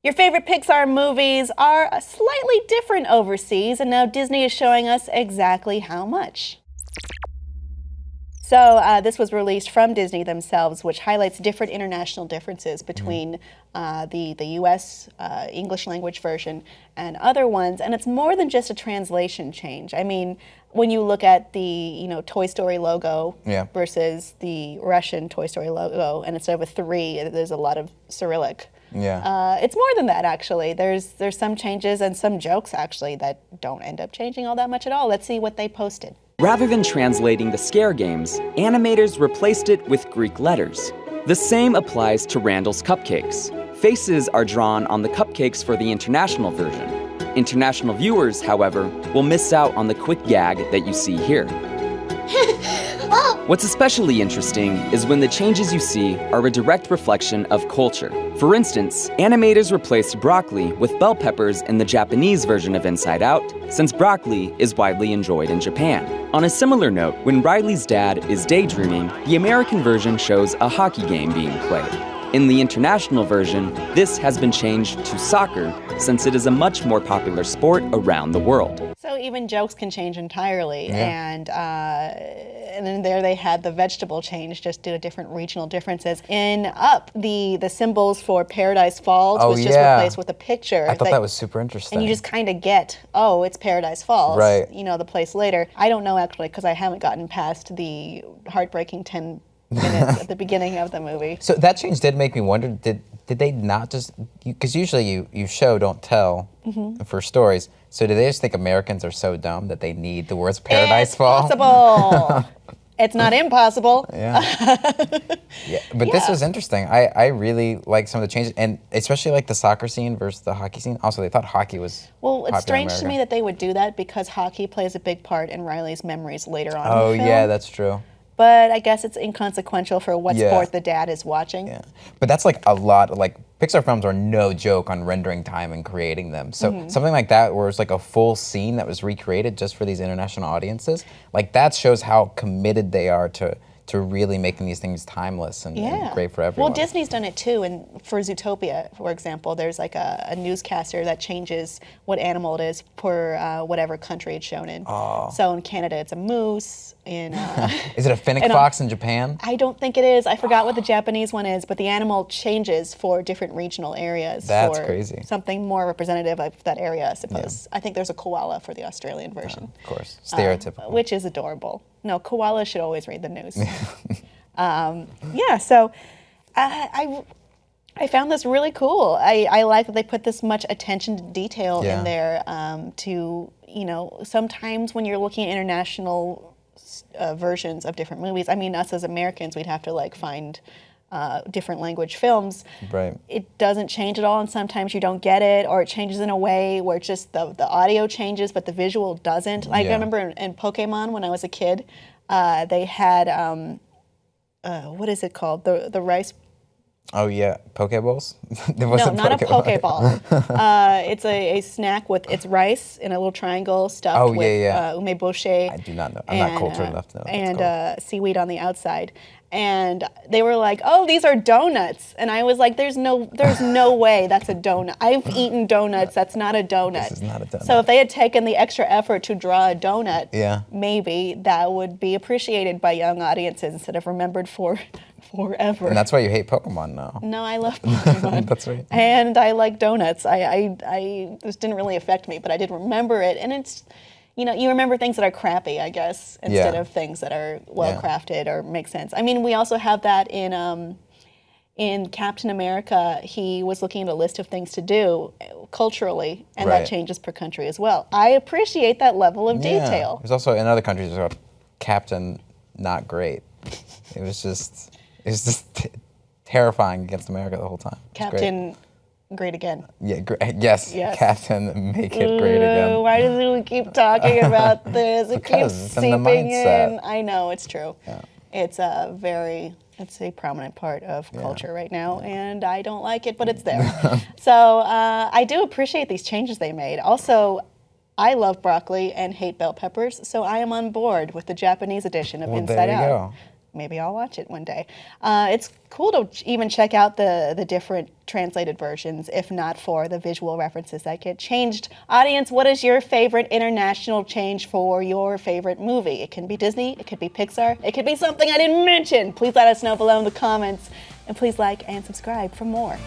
Your favorite Pixar movies are slightly different overseas, and now Disney is showing us exactly how much. So this was released from Disney themselves, which highlights different international differences between the U.S. English language version and other ones, and it's more than just a translation change. I mean, when you look at the Toy Story logo versus the Russian Toy Story logo, and instead of a 3, there's a lot of Cyrillic. Yeah. It's more than that, actually. There's some changes and some jokes, actually, that don't end up changing all that much at all. Let's see what they posted. Rather than translating the scare games, animators replaced it with Greek letters. The same applies to Randall's Cupcakes. Faces are drawn on the cupcakes for the international version. International viewers, however, will miss out on the quick gag that you see here. What's especially interesting is when the changes you see are a direct reflection of culture. For instance, animators replaced broccoli with bell peppers in the Japanese version of Inside Out, since broccoli is widely enjoyed in Japan. On a similar note, when Riley's dad is daydreaming, the American version shows a hockey game being played. In the international version, this has been changed to soccer, since it is a much more popular sport around the world. So even jokes can change entirely, and then there they had the vegetable change just due to different regional differences. In Up, the symbols for Paradise Falls was just replaced with a picture. I thought that was super interesting. And you just kind of get, oh, it's Paradise Falls, right? The place later. I don't know actually because I haven't gotten past the heartbreaking 10 minutes at the beginning of the movie. So that change did make me wonder, did they not just, because usually you show, don't tell for stories, so do they just think Americans are so dumb that they need the words Paradise Falls? It's possible. It's not impossible. Yeah. But this was interesting. I really like some of the changes, and especially like the soccer scene versus the hockey scene. Also, they thought hockey was it's strange to me that they would do that because hockey plays a big part in Riley's memories later on Oh, in the film. yeah, that's true. But I guess it's inconsequential for what sport the dad is watching. Yeah, but that's like a lot, like Pixar films are no joke on rendering time and creating them. So something like that where it's like a full scene that was recreated just for these international audiences, like that shows how committed they are to really making these things timeless and great for everyone. Well, Disney's done it too, and for Zootopia, for example, there's like a newscaster that changes what animal it is for whatever country it's shown in. Oh. So in Canada, it's a moose. Is it a finnick fox in Japan? I don't think it is. I forgot what the Japanese one is, but the animal changes for different regional areas. That's for crazy. Something more representative of that area, I suppose. Yeah. I think there's a koala for the Australian version. Of course, stereotypical. Which is adorable. No, koalas should always read the news. So I found this really cool. I like that they put this much attention to detail in there sometimes when you're looking at international versions of different movies, I mean, us as Americans, we'd have to find different language films. Right. It doesn't change at all, and sometimes you don't get it, or it changes in a way where just the audio changes, but the visual doesn't. Like I remember in Pokemon when I was a kid, they had what is it called? The rice. Oh yeah, Pokeballs? No, not a Pokeball. It's a snack with it's rice in a little triangle stuffed with umeboshi. I do not know. I'm not cultured enough to know. And seaweed on the outside. And they were like, "Oh, these are donuts." And I was like, "There's no way that's a donut. I've eaten donuts. That's not a donut." This is not a donut. So if they had taken the extra effort to draw a donut, maybe that would be appreciated by young audiences instead of remembered for forever. And that's why you hate Pokemon now. No, I love Pokemon. That's right. And I like donuts. I this didn't really affect me, but I did remember it. And it's, you remember things that are crappy, I guess, instead of things that are well-crafted or make sense. I mean, we also have that in Captain America. He was looking at a list of things to do culturally, and that changes per country as well. I appreciate that level of detail. There's also, in other countries, there's a Captain Not Great. It was just terrifying against America the whole time. Captain Great Again. Yeah, yes, Captain Make It Great Again. Why do we keep talking about this? It keeps seeping in. I know, it's true. Yeah. It's a prominent part of culture right now, and I don't like it, but it's there. So I do appreciate these changes they made. Also, I love broccoli and hate bell peppers, so I am on board with the Japanese edition of Inside Out. There you go. maybe I'll watch it one day. It's cool to even check out the different translated versions, if not for the visual references that get changed. Audience, what is your favorite international change for your favorite movie? It can be Disney, it could be Pixar, it could be something I didn't mention. Please let us know below in the comments, and please like and subscribe for more.